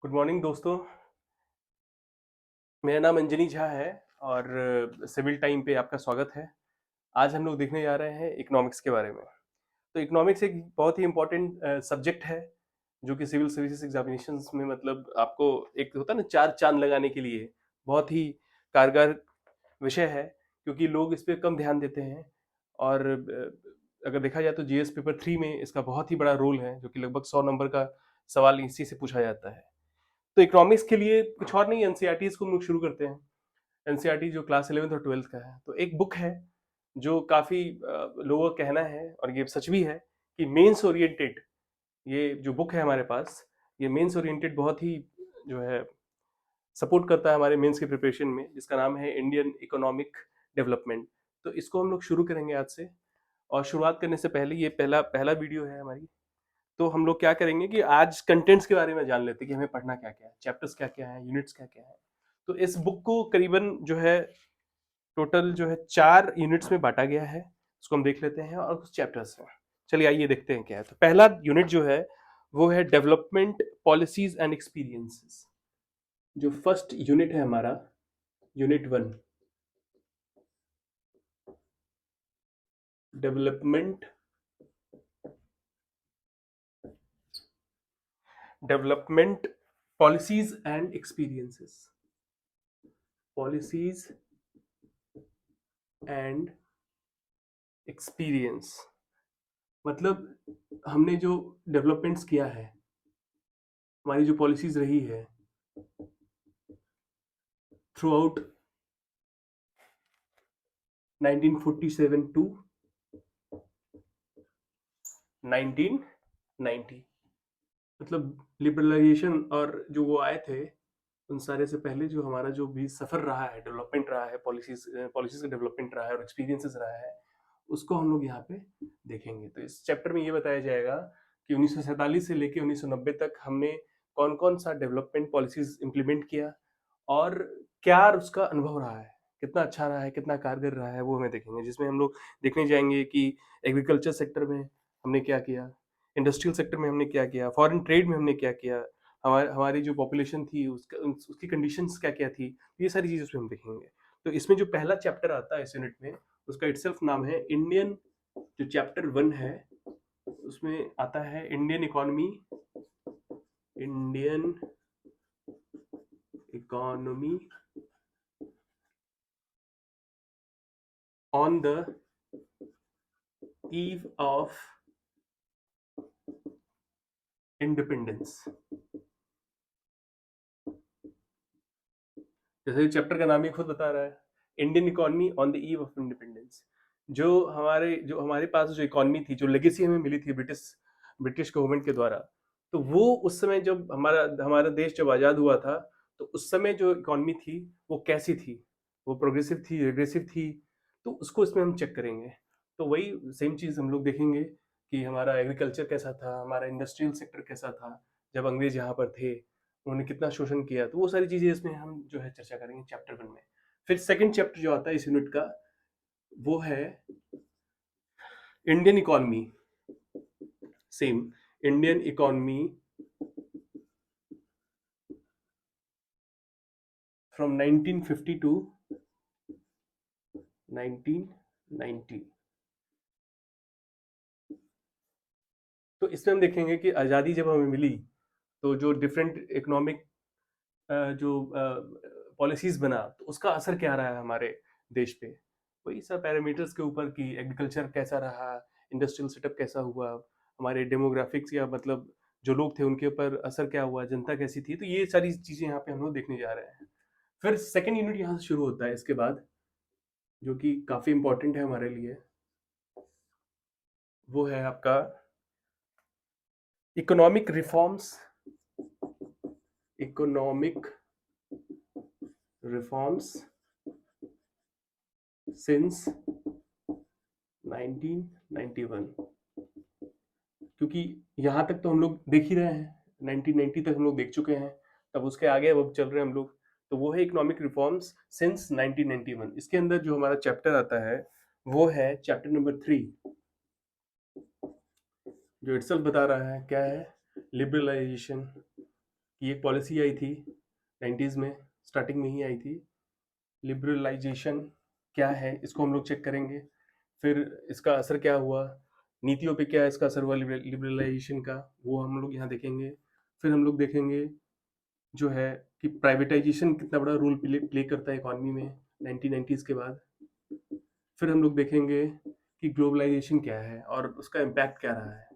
Good morning दोस्तों। मेरा नाम अंजनी झा है और सिविल टाइम पे आपका स्वागत है। आज हम लोग देखने जा रहे हैं इकोनॉमिक्स के बारे में। तो इकोनॉमिक्स एक बहुत ही इम्पोर्टेंट सब्जेक्ट है जो कि सिविल सर्विसेज एग्जामिनेशंस में मतलब आपको एक होता है ना चार चांद लगाने के लिए बहुत ही कारगर विषय है, क्योंकि लोग इस पे कम ध्यान देते हैं। और अगर देखा जाए तो जीएस पेपर 3 में इसका बहुत ही बड़ा रोल है, जो कि लगभग 100 नंबर का सवाल इसी से पूछा जाता है। तो इकोनॉमिक्स के लिए कुछ और नहीं, एनसीईआरटी को हम लोग शुरू करते हैं। एनसीईआरटी जो क्लास 11th और 12th का है, तो एक बुक है जो काफी लोगों का कहना है और ये सच भी है कि मेंस ओरिएंटेड ये जो बुक है हमारे पास, ये मेंस ओरिएंटेड बहुत ही जो है सपोर्ट करता है हमारे मेंस के प्रिपरेशन में, जिसका नाम है इंडियन इकोनॉमिक डेवलपमेंट। तो इसको हम लोग शुरू करेंगे आज से। और शुरुआत करने से पहले ये पहला पहला वीडियो है हमारी। तो हम लोग क्या करेंगे कि आज कंटेंट्स के बारे में जान लेते हैं कि हमें पढ़ना क्या क्या है, चैप्टर्स क्या क्या है, यूनिट्स क्या क्या है। तो इस बुक को करीबन जो है टोटल जो है 4 यूनिट्स में बांटा गया है। उसको हम देख लेते हैं और कुछ चैप्टर्स हैं। चलिए आइए देखते हैं क्या है। तो पहला यूनिट जो है वो है डेवलपमेंट पॉलिसीज एंड एक्सपीरियंसेस। जो फर्स्ट यूनिट है हमारा, unit 1, development development policies and experiences. Policies and experience मतलब हमने जो डेवलपमेंट्स किया है, हमारी जो पॉलिसीज रही है थ्रू आउट 1947 टू 1990, मतलब लिबरलाइजेशन और जो वो आए थे उन सारे से पहले जो हमारा जो भी सफर रहा है, डेवलपमेंट रहा है, पॉलिसीज पॉलिसीज का डेवलपमेंट रहा है और एक्सपीरियंसेस रहा है, उसको हम लोग यहाँ पे देखेंगे। तो इस चैप्टर में ये बताया जाएगा कि 1947 से लेके 1990 तक हमने कौन कौन सा डेवलपमेंट पॉलिसीज इंप्लीमेंट किया और क्या उसका अनुभव रहा है, कितना अच्छा रहा है, कितना कारगर रहा है, वो हमें देखेंगे। जिसमें हम लोग देखने जाएंगे कि एग्रीकल्चर सेक्टर में हमने क्या किया, इंडस्ट्रियल सेक्टर में हमने क्या किया, फॉरेन ट्रेड में हमने क्या किया, हमारी जो पॉपुलेशन थी उसकी कंडीशंस क्या क्या थी, ये सारी चीज़ उसमें हम देखेंगे। तो इसमें जो पहला चैप्टर आता है इस यूनिट में, उसका इटसेल्फ नाम है इंडियन, जो चैप्टर 1 है उसमें आता है Indian economy, Indian economy on the eve of independence. जैसे चैप्टर का नाम ही खुद बता रहा है, Indian economy on the eve of independence. जो हमारे पास जो इकोनॉमी थी, जो लेगेसी हमें मिली थी ब्रिटिश गवर्नमेंट के द्वारा, तो वो उस समय जब हमारा हमारा देश जब आज़ाद हुआ था, तो उस समय जो इकोनॉमी थी वो कैसी थी, वो प्रोग्रेसिव थी, रिग्रेसिव थी, तो उसको इसमें हम चेक करेंगे। तो वही सेम चीज़ हम लोग देखेंगे कि हमारा एग्रीकल्चर कैसा था, हमारा इंडस्ट्रियल सेक्टर कैसा था जब अंग्रेज यहाँ पर थे, उन्होंने कितना शोषण किया। तो वो सारी चीजें इसमें हम जो है चर्चा करेंगे चैप्टर 1 में। फिर सेकंड चैप्टर जो आता है इस यूनिट का, वो है Indian economy. Same, Indian economy from 1950 to 1990। तो इसमें हम देखेंगे कि आज़ादी जब हमें मिली, तो जो डिफरेंट इकोनॉमिक जो पॉलिसीज बना, तो उसका असर क्या रहा है हमारे देश पे। वही सब पैरामीटर्स के ऊपर कि एग्रीकल्चर कैसा रहा, इंडस्ट्रियल सेटअप कैसा हुआ, हमारे डेमोग्राफिक्स या मतलब जो लोग थे उनके ऊपर असर क्या हुआ, जनता कैसी थी। तो ये सारी चीजें यहाँ पे हम लोग देखने जा रहे हैं। फिर सेकेंड यूनिट यहाँ से शुरू होता है इसके बाद, जो कि काफी इंपॉर्टेंट है हमारे लिए। वो है आपका economic reforms, economic reforms since 1991। क्योंकि यहाँ तक तो हम लोग देख ही रहे हैं, 1990 तक हम लोग देख चुके हैं, तब उसके आगे अब चल रहे हैं हम लोग। तो वो है इकोनॉमिक रिफॉर्म्स सिंस 1991। इसके अंदर जो हमारा चैप्टर आता है वो है चैप्टर नंबर 3, जो इटसेल्फ बता रहा है क्या है, लिबरलाइजेशन कि एक पॉलिसी आई थी 90s में, स्टार्टिंग में ही आई थी, लिबरलाइजेशन क्या है इसको हम लोग चेक करेंगे। फिर इसका असर क्या हुआ, नीतियों पे क्या इसका असर हुआ लिबरलाइजेशन का, वो हम लोग यहाँ देखेंगे। फिर हम लोग देखेंगे जो है कि प्राइवेटाइजेशन कितना बड़ा रोल प्ले करता है इकोनॉमी में 1990s के बाद। फिर हम लोग देखेंगे कि ग्लोबलाइजेशन क्या है और उसका इम्पैक्ट क्या रहा है।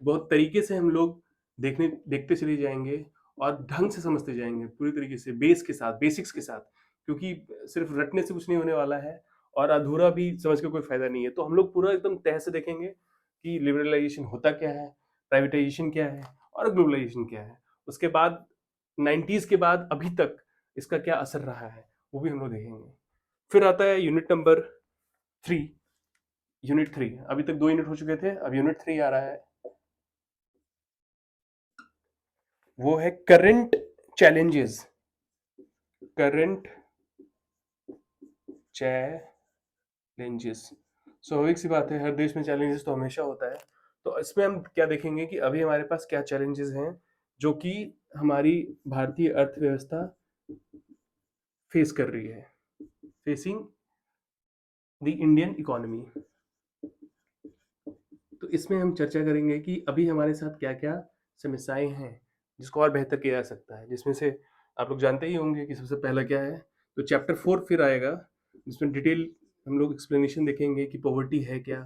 बहुत तरीके से हम लोग देखते चले जाएंगे और ढंग से समझते जाएंगे, पूरी तरीके से बेस के साथ, बेसिक्स के साथ, क्योंकि सिर्फ रटने से कुछ नहीं होने वाला है और अधूरा भी समझ के कोई फायदा नहीं है। तो हम लोग पूरा एकदम तह से देखेंगे कि लिबरलाइजेशन होता क्या है, प्राइवेटाइजेशन क्या है और ग्लोबलाइजेशन क्या है। उसके बाद 90s के बाद अभी तक इसका क्या असर रहा है वो भी हम लोग देखेंगे। फिर आता है यूनिट नंबर 3। यूनिट 3, अभी तक 2 यूनिट हो चुके थे, अब यूनिट 3 आ रहा है। वो है करंट चैलेंजेस। करंट चैलेंजेस, स्वाभाविक सी बात है, हर देश में चैलेंजेस तो हमेशा होता है। तो इसमें हम क्या देखेंगे कि अभी हमारे पास क्या चैलेंजेस हैं जो कि हमारी भारतीय अर्थव्यवस्था फेस कर रही है, फेसिंग द इंडियन इकोनॉमी। तो इसमें हम चर्चा करेंगे कि अभी हमारे साथ क्या क्या समस्याएं हैं जिसको और बेहतर किया जा सकता है, जिसमें से आप लोग जानते ही होंगे कि सबसे पहला क्या है। तो चैप्टर 4 फिर आएगा जिसमें डिटेल हम लोग एक्सप्लेनेशन देखेंगे कि पॉवर्टी है क्या,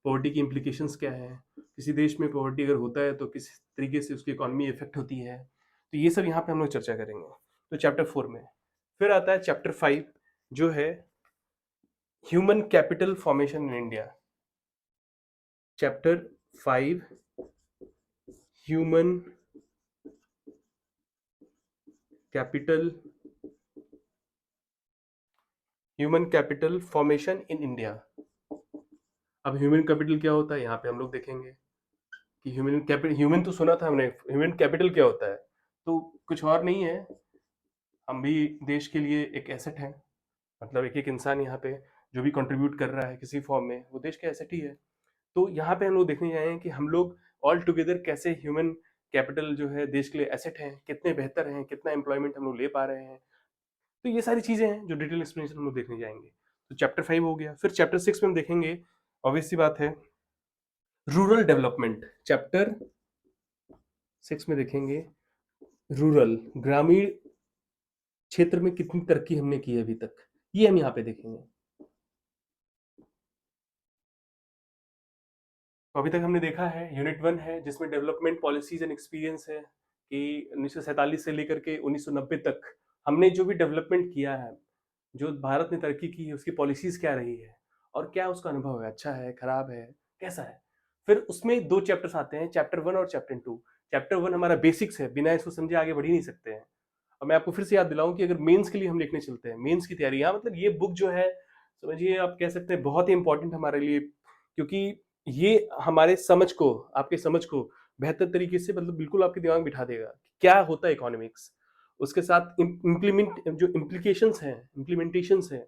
पॉवर्टी की इम्प्लीकेशंस क्या है, किसी देश में पॉवर्टी अगर होता है तो किस तरीके से उसकी इकोनॉमी इफेक्ट होती है। तो ये सब यहाँ पे हम लोग चर्चा करेंगे तो चैप्टर 4 में। फिर आता है चैप्टर 5 जो है human capital formation in India. Chapter 5 human capital formation in India. अब ह्यूमन कैपिटल क्या होता है यहाँ पे हम लोग देखेंगे कि ह्यूमन तो सुना था हमने, ह्यूमन कैपिटल क्या होता है। तो कुछ और नहीं है, हम भी देश के लिए एक एसेट है, मतलब एक एक इंसान यहाँ पे जो भी कंट्रीब्यूट कर रहा है किसी फॉर्म में वो देश का एसेट ही है। तो यहाँ पे हम लोग देखने जाए कि हम लोग ऑल टुगेदर कैसे ह्यूमन कैपिटल जो है देश के लिए एसेट है, कितने बेहतर हैं, कितना एम्प्लॉयमेंट हम लोग ले पा रहे हैं। तो ये सारी चीजें हैं जो डिटेल एक्सप्लेनेशन हम लोग देखने जाएंगे। तो चैप्टर 5 हो गया। फिर चैप्टर 6 में हम देखेंगे, ऑब्वियस सी बात है, रूरल डेवलपमेंट। चैप्टर 6 में देखेंगे रूरल, ग्रामीण क्षेत्र में कितनी तरक्की हमने की है अभी तक, ये हम यहाँ पे देखेंगे। तो अभी तक हमने देखा है यूनिट 1 है जिसमें डेवलपमेंट पॉलिसीज एंड एक्सपीरियंस है कि 1947 से लेकर के 1990 तक हमने जो भी डेवलपमेंट किया है, जो भारत ने तरक्की की है, उसकी पॉलिसीज क्या रही है और क्या उसका अनुभव है, अच्छा है, खराब है, कैसा है। फिर उसमें 2 चैप्टर्स आते हैं, चैप्टर 1 और चैप्टर 2। चैप्टर 1 हमारा बेसिक्स है, बिना इसको समझे आगे बढ़ ही नहीं सकते हैं। और मैं आपको फिर से याद दिलाऊं कि अगर मेंस के लिए हम लिखने चलते हैं, मेंस की तैयारी, यहाँ मतलब ये बुक जो है समझिए आप कह सकते हैं बहुत ही इंपॉर्टेंट हमारे लिए, क्योंकि ये हमारे समझ को, आपके समझ को बेहतर तरीके से मतलब बिल्कुल आपके दिमाग में बिठा देगा कि क्या होता है इकोनॉमिक्स। उसके साथ इम्प्लीमेंट जो इम्प्लीकेशंस हैं, इम्प्लीमेंटेशंस हैं,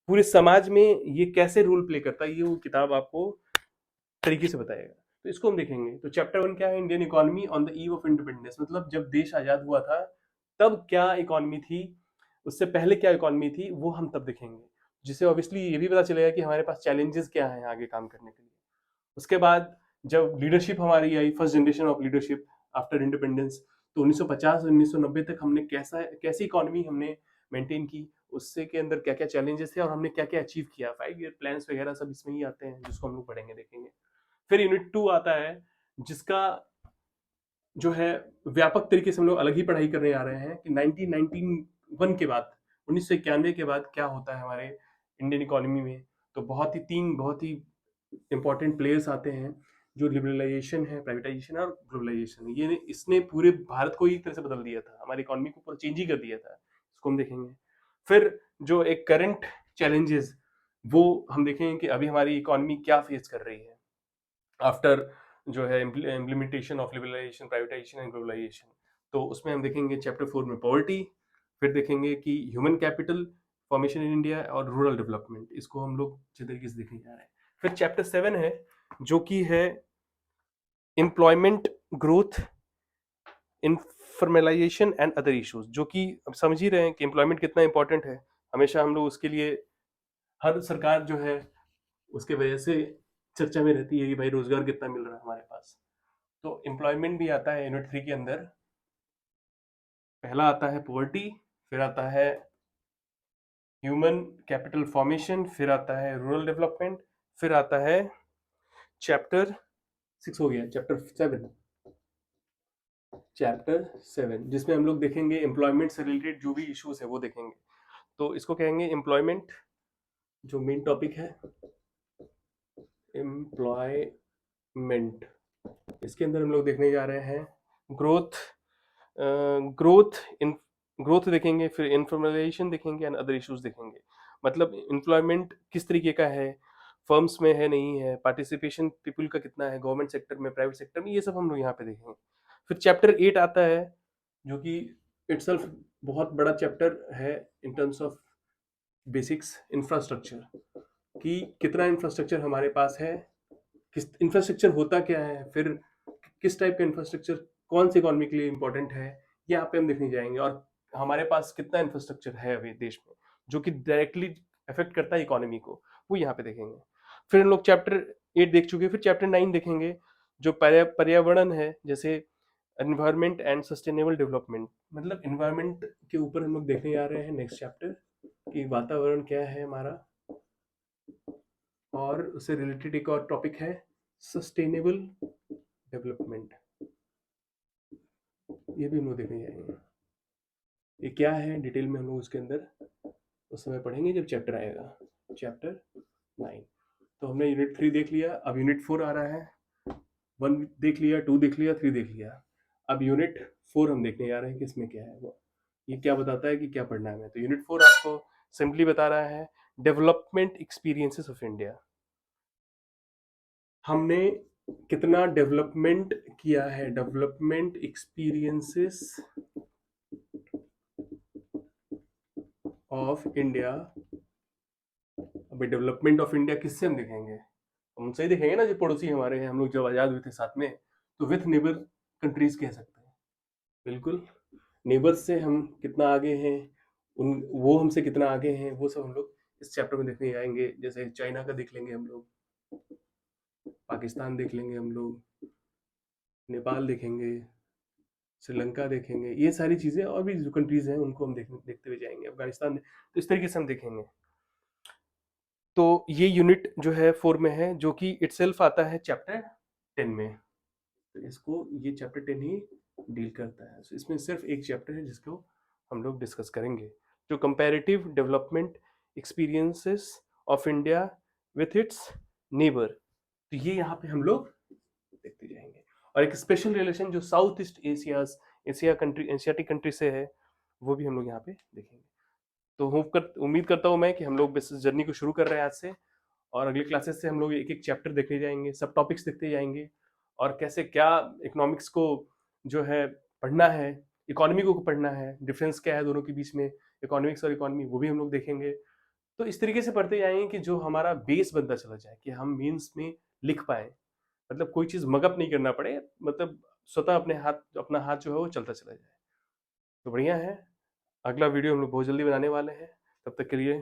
पूरे समाज में ये कैसे रोल प्ले करता है, ये वो किताब आपको तरीके से बताएगा। तो इसको हम देखेंगे। तो चैप्टर 1 क्या है, Indian economy on the eve of independence, मतलब जब देश आजाद हुआ था तब क्या इकोनॉमी थी, उससे पहले क्या इकोनॉमी थी, वो हम तब देखेंगे। जिससे ऑब्वियसली ये भी पता चलेगा कि हमारे पास चैलेंजेस क्या हैं आगे काम करने के लिए। उसके बाद जब लीडरशिप हमारी आई, first generation of leadership after independence, तो 1950 1990 तक हमने कैसी इकोनॉमी हमने मेंटेन की, उससे के अंदर क्या क्या चैलेंजेस थे और हमने क्या क्या अचीव किया, 5 ईयर प्लान्स वगैरह सब इसमें ही आते हैं जिसको हम लोग पढ़ेंगे देखेंगे। फिर यूनिट 2 आता है जिसका जो है व्यापक तरीके से हम लोग अलग ही पढ़ाई करने आ रहे हैं कि 1991 के बाद, 1991 के बाद क्या होता है हमारे इंडियन इकोनॉमी में। तो बहुत ही इंपॉर्टेंट प्लेयर्स आते हैं, जो लिबरलाइजेशन है, प्राइवेटाइजेशन है और ग्लोबलाइजेशन, ये इसने पूरे भारत को एक तरह से बदल दिया था, हमारी इकोनॉमी को पूरा चेंज ही कर दिया था। इसको हम देखेंगे। फिर जो एक करंट चैलेंजेस, वो हम देखेंगे कि अभी हमारी इकोनॉमी क्या फेस कर रही है आफ्टर जो है implementation of liberalisation, privatisation and globalisation. तो उसमें हम देखेंगे चैप्टर 4 में पॉवर्टी, फिर देखेंगे कि human capital formation in India और रूरल डेवलपमेंट, इसको हम लोग अच्छे तरीके से देखने जा रहे हैं। फिर चैप्टर 7 है जो कि है employment growth in formalisation and other issues, जो कि अब समझ ही रहे हैं कि एम्प्लॉयमेंट कितना इंपॉर्टेंट है। हमेशा हम लोग उसके लिए, हर सरकार जो है उसके वजह से चर्चा में रहती है कि भाई रोजगार कितना मिल रहा है हमारे पास। तो एम्प्लॉयमेंट भी आता है यूनिट 3 के अंदर। पहला आता है पॉवर्टी, फिर आता है ह्यूमन कैपिटल फॉर्मेशन, फिर आता है रूरल डेवलपमेंट, फिर आता है चैप्टर 6, हो गया चैप्टर 7, जिसमें हम लोग देखेंगे एम्प्लॉयमेंट से रिलेटेड जो भी इश्यूज है वो देखेंगे। तो इसको कहेंगे एम्प्लॉयमेंट, जो मेन टॉपिक है एम्प्लॉयमेंट। इसके अंदर हम लोग देखने जा रहे हैं ग्रोथ, ग्रोथ इन ग्रोथ देखेंगे, फिर इन्फॉर्मलाइजेशन देखेंगे एंड अदर इश्यूज देखेंगे। मतलब एम्प्लॉयमेंट किस तरीके का है, फर्म्स में है नहीं है, पार्टिसिपेशन पीपल का कितना है गवर्नमेंट सेक्टर में, प्राइवेट सेक्टर में, ये सब हम लोग यहाँ पे देखेंगे। फिर चैप्टर 8 आता है, जो कि इटसेल्फ बहुत बड़ा चैप्टर है in terms of basics infrastructure, कि कितना इंफ्रास्ट्रक्चर हमारे पास है, किस इंफ्रास्ट्रक्चर होता क्या है, फिर किस टाइप का इंफ्रास्ट्रक्चर कौन सी इकोनॉमी के लिए इंपॉर्टेंट है, यहाँ पे हम देखने जाएंगे। और हमारे पास कितना इंफ्रास्ट्रक्चर है अभी देश में जो कि डायरेक्टली अफेक्ट करता है इकोनॉमी को, वो यहाँ पे देखेंगे। फिर हम लोग चैप्टर 8 देख चुके हैं, फिर चैप्टर 9 देखेंगे जो पर्यावरण है, जैसे एनवायरमेंट एंड सस्टेनेबल डेवलपमेंट। मतलब एनवायरमेंट के ऊपर हम लोग देखने जा रहे हैं नेक्स्ट चैप्टर, कि वातावरण क्या है हमारा। और उससे रिलेटेड एक और टॉपिक है सस्टेनेबल डेवलपमेंट, ये भी हम लोग देखने जाएंगे। ये क्या है डिटेल में हम लोग उसके अंदर उस समय पढ़ेंगे जब चैप्टर आएगा, चैप्टर 9। तो हमने यूनिट 3 देख लिया, अब यूनिट 4 आ रहा है। 1 देख लिया, 2 देख लिया, 3 देख लिया। अब यूनिट 4 हम देखने जा रहे हैं कि इसमें क्या है, वो ये क्या बताता है कि क्या पढ़ना है हमें। तो यूनिट 4 आपको सिंपली बता रहा है डेवलपमेंट एक्सपीरियंसेस ऑफ इंडिया। हमने कितना डेवलपमेंट किया है, डेवलपमेंट एक्सपीरियंसेस ऑफ इंडिया। अभी डेवलपमेंट ऑफ इंडिया किससे हम देखेंगे, हम उनसे ही देखेंगे ना जो पड़ोसी हमारे हैं, हम लोग जब आजाद हुए थे साथ में, तो विथ नेबर कंट्रीज कह सकते हैं। बिल्कुल, नेबर्स से हम कितना आगे हैं, उन वो हमसे कितना आगे हैं, वो सब हम लोग इस चैप्टर में देखने आएंगे। जैसे चाइना का देख लेंगे हम लोग, पाकिस्तान देख लेंगे हम लोग, नेपाल देखेंगे, श्रीलंका देखेंगे, ये सारी चीजें और भी जो कंट्रीज हैं उनको हम देखते हुए जाएंगे, अफगानिस्तान। तो इस तरीके से हम देखेंगे। तो ये यूनिट जो है 4 में है, जो कि इटसेल्फ आता है चैप्टर 10 में। तो इसको ये चैप्टर 10 ही डील करता है। तो इसमें सिर्फ एक चैप्टर है जिसको हम लोग डिस्कस करेंगे, जो comparative development experiences of India with its neighbour. तो ये यहाँ पे हम लोग देखते जाएंगे। और एक स्पेशल रिलेशन जो साउथ ईस्ट एशियाटिक कंट्री से है, वो भी हम लोग यहाँ पे देखेंगे। तो उम्मीद करता हूँ मैं कि हम लोग इस जर्नी को शुरू कर रहे हैं आज से, और अगली क्लासेस से हम लोग एक एक चैप्टर देखते जाएंगे, सब टॉपिक्स देखते जाएंगे, और कैसे क्या इकोनॉमिक्स को जो है पढ़ना है, इकोनॉमी को पढ़ना है, डिफरेंस क्या है दोनों के बीच में, इकोनॉमिक्स और इकोनॉमी, वो भी हम लोग देखेंगे। तो इस तरीके से पढ़ते जाएंगे कि जो हमारा बेस बनता चला जाए, कि हम मेंस में लिख पाए, मतलब कोई चीज़ मगअप नहीं करना पड़े, मतलब स्वतः अपना हाथ जो है वो चलता चला जाए। तो बढ़िया है। अगला वीडियो हम लोग बहुत जल्दी बनाने वाले हैं। तब तक के लिए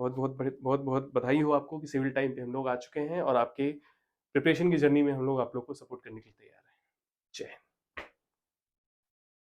बहुत बहुत बधाई हो आपको कि सिविल टाइम पे हम लोग आ चुके हैं, और आपके प्रिपरेशन की जर्नी में हम लोग आप लोग को सपोर्ट करने के लिए तैयार हैं। जय हिंद।